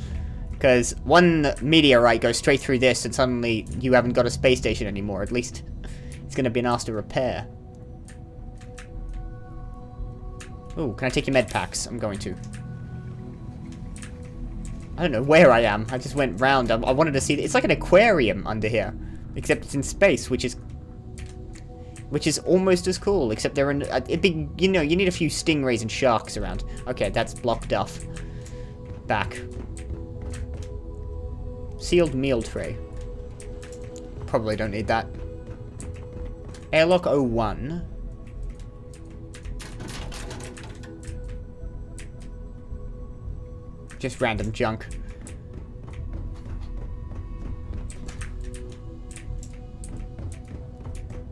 Because one meteorite goes straight through this and suddenly you haven't got a space station anymore. At least it's going to be an asked to repair. Oh, can I take your med packs? I'm going to. I don't know where I am. I just went round. I wanted to see... It's like an aquarium under here. Except it's in space, which is almost as cool. Except they're in... you know, you need a few stingrays and sharks around. Okay, that's blocked off. Back. Sealed meal tray. Probably don't need that. Airlock 01. Just random junk.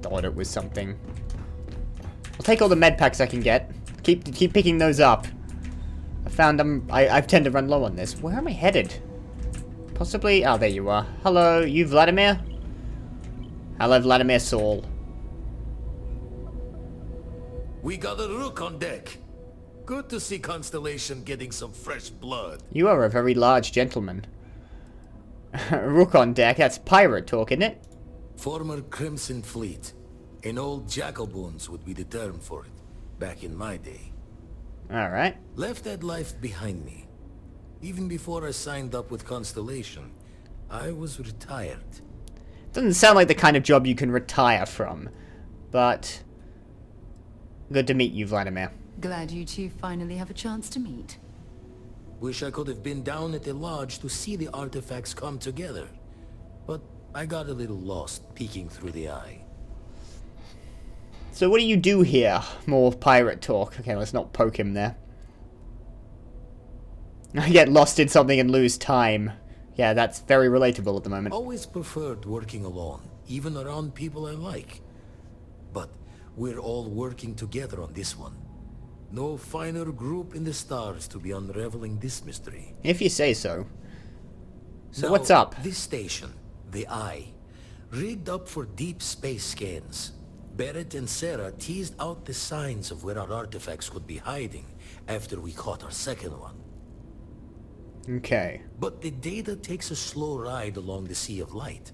Thought it was something. I'll take all the med packs I can get. Keep picking those up. I tend to run low on this. Where am I headed? Possibly... Oh, there you are. Hello, you Vladimir? Hello, Vladimir Saul. We got a rook on deck. Good to see Constellation getting some fresh blood. You are a very large gentleman. Rook on deck, that's pirate talk, isn't it? Former Crimson Fleet. An old jackalbones would be the term for it, back in my day. Alright. Left that life behind me. Even before I signed up with Constellation, I was retired. Doesn't sound like the kind of job you can retire from, but... Good to meet you, Vladimir. Glad you two finally have a chance to meet. Wish I could have been down at the lodge to see the artifacts come together. But I got a little lost peeking through the eye. So what do you do here? More pirate talk. Okay, let's not poke him there. I get lost in something and lose time. Yeah, that's very relatable at the moment. Always preferred working alone, even around people I like. But we're all working together on this one. No finer group in the stars to be unraveling this mystery. If you say so. So now, what's up? This station, the Eye, rigged up for deep space scans. Barrett and Sarah teased out the signs of where our artifacts could be hiding after we caught our second one. Okay. But the data takes a slow ride along the Sea of Light.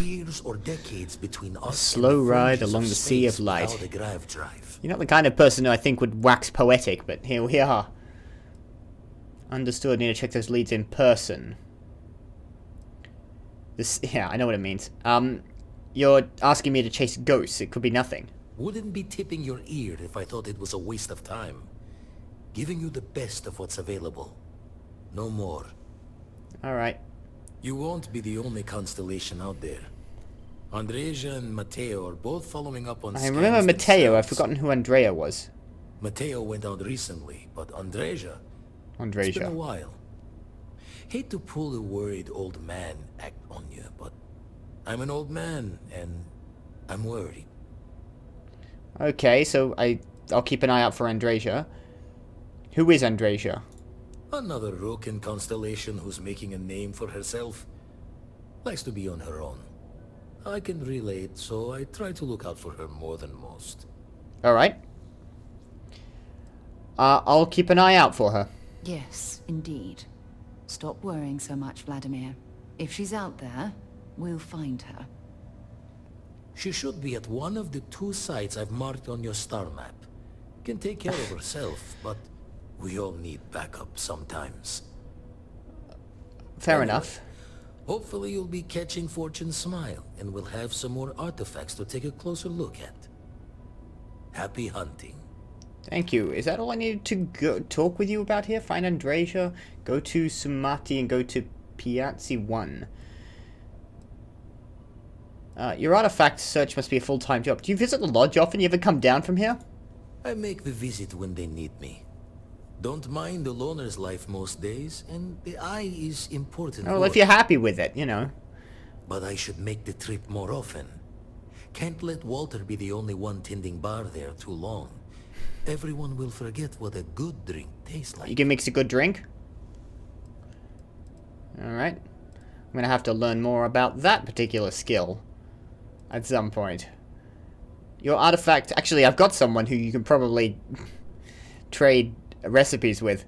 Years or decades between us. A slow ride along the Sea of Light. without a grav drive. You're not the kind of person who I think would wax poetic, but here we are. Understood. Need to check those leads in person. This, yeah, I know what it means. You're asking me to chase ghosts. It could be nothing. Wouldn't be tipping your ear if I thought it was a waste of time. Giving you the best of what's available. No more. Alright. You won't be the only Constellation out there. Andreja and Mateo are both following up on I remember Mateo. I've forgotten who Andrea was. Mateo went out recently, but Andreja... It's been a while. Hate to pull the worried old man act on you, but I'm an old man, and I'm worried. Okay, so I'll keep an eye out for Andreja. Who is Andreja? Another rook in Constellation who's making a name for herself. Likes to be on her own. I can relate, so I try to look out for her more than most. Alright. I'll keep an eye out for her. Yes, indeed. Stop worrying so much, Vladimir. If she's out there, we'll find her. She should be at one of the 2 sites I've marked on your star map. Can take care of herself, but we all need backup sometimes. Fair enough. Hopefully you'll be catching Fortune's smile, and we'll have some more artifacts to take a closer look at. Happy hunting. Thank you. Is that all I needed to go talk with you about here? Find Andreja, go to Sumati, and go to Piazzi 1. Your artifact search must be a full-time job. Do you visit the lodge often? You ever come down from here? I make the visit when they need me. Don't mind the loner's life most days, and the eye is important. Well, if you're happy with it, you know. But I should make the trip more often. Can't let Walter be the only one tending bar there too long. Everyone will forget what a good drink tastes like. You can mix a good drink? Alright. I'm gonna have to learn more about that particular skill at some point. Your artifact... Actually, I've got someone who you can probably trade recipes with.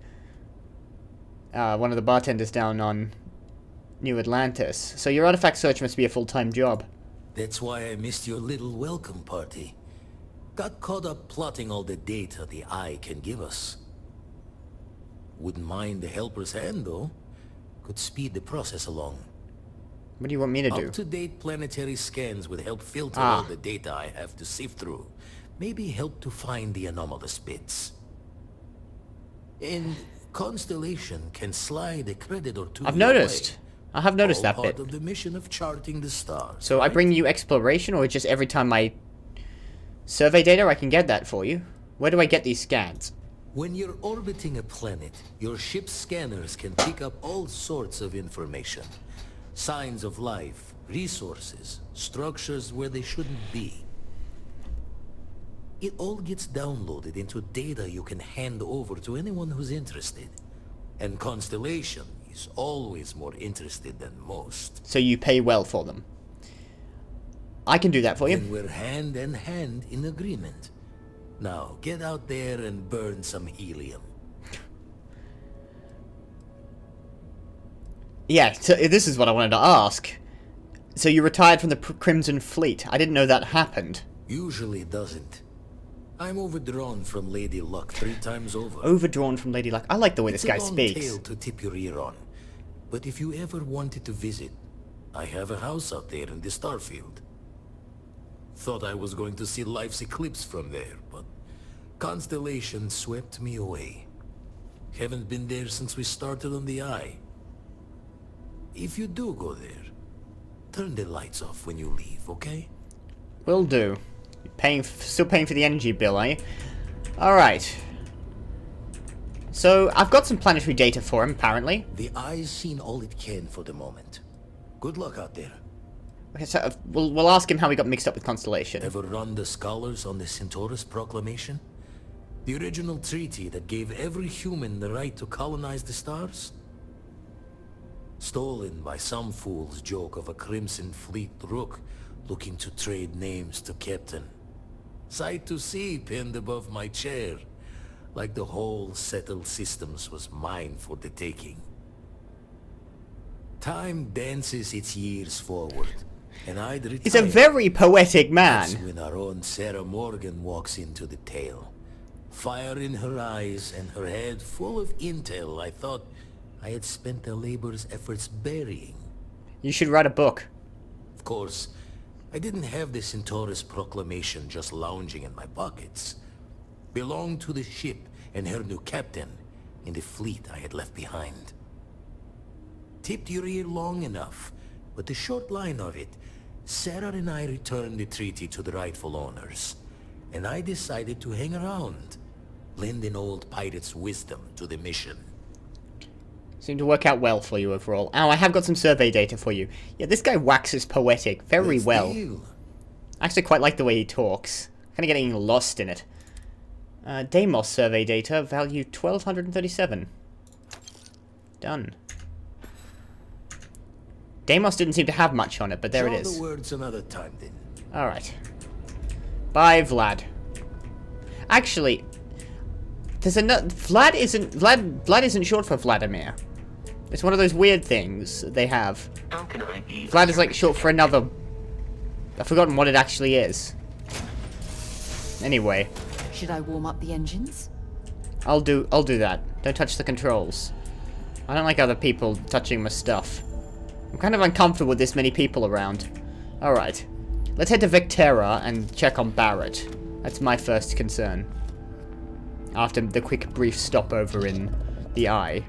One of the bartenders down on New Atlantis. So your artifact search must be a full-time job. That's why I missed your little welcome party. Got caught up plotting all the data the Eye can give us. Wouldn't mind the helper's hand, though. Could speed the process along. What do you want me to do? Up-to-date planetary scans would help filter all the data I have to sift through. Maybe help to find the anomalous bits. And Constellation can slide a credit or two. I've noticed. I have noticed that bit. Part of the mission of charting the stars. So I bring you exploration, or just every time I survey data, I can get that for you? Where do I get these scans? When you're orbiting a planet, your ship's scanners can pick up all sorts of information. Signs of life, resources, structures where they shouldn't be. It all gets downloaded into data you can hand over to anyone who's interested. And Constellation is always more interested than most. So you pay well for them. I can do that for you. And we're hand in hand in agreement. Now, get out there and burn some helium. Yeah, so this is what I wanted to ask. So you retired from the Crimson Fleet. I didn't know that happened. Usually it doesn't. I'm overdrawn from Lady Luck 3 times over. Overdrawn from Lady Luck. I like the way this guy speaks. It's a long tale to tip your ear on. But if you ever wanted to visit, I have a house out there in the Starfield. Thought I was going to see life's eclipse from there, but Constellation swept me away. Haven't been there since we started on the Eye. If you do go there, turn the lights off when you leave, okay? Will do. Still paying for the energy bill, are you? Alright. So, I've got some planetary data for him, apparently. The Eye's seen all it can for the moment. Good luck out there. Okay, so we'll ask him how he got mixed up with Constellation. Ever run the scholars on the Centaurus Proclamation? The original treaty that gave every human the right to colonize the stars? Stolen by some fool's joke of a Crimson Fleet rook looking to trade names to Captain. Sight to see pinned above my chair, like the whole settled systems was mine for the taking. Time dances its years forward, and I'd retire. He's a very poetic man. That's when our own Sarah Morgan walks into the tale. Fire in her eyes and her head full of intel I thought I had spent a labor's efforts burying. You should write a book. Of course, I didn't have the Centaurus Proclamation just lounging in my pockets. Belonged to the ship and her new captain in the fleet I had left behind. Tipped your ear long enough, but the short line of it, Sarah and I returned the treaty to the rightful owners, and I decided to hang around, lend an old pirate's wisdom to the mission. Seemed to work out well for you overall. Oh, I have got some survey data for you. Yeah, this guy waxes poetic very well. I actually quite like the way he talks. Kind of getting lost in it. Deimos survey data, value 1237. Done. Deimos didn't seem to have much on it, but there it Draw is. the words another time, then. Alright. Bye, Vlad. Actually, there's another... Vlad isn't short for Vladimir. It's one of those weird things they have. How can I be? Vlad is like short for another... I've forgotten what it actually is. Anyway. Should I warm up the engines? I'll do that. Don't touch the controls. I don't like other people touching my stuff. I'm kind of uncomfortable with this many people around. Alright. Let's head to Vectera and check on Barrett. That's my first concern. After the quick brief stopover in the Eye.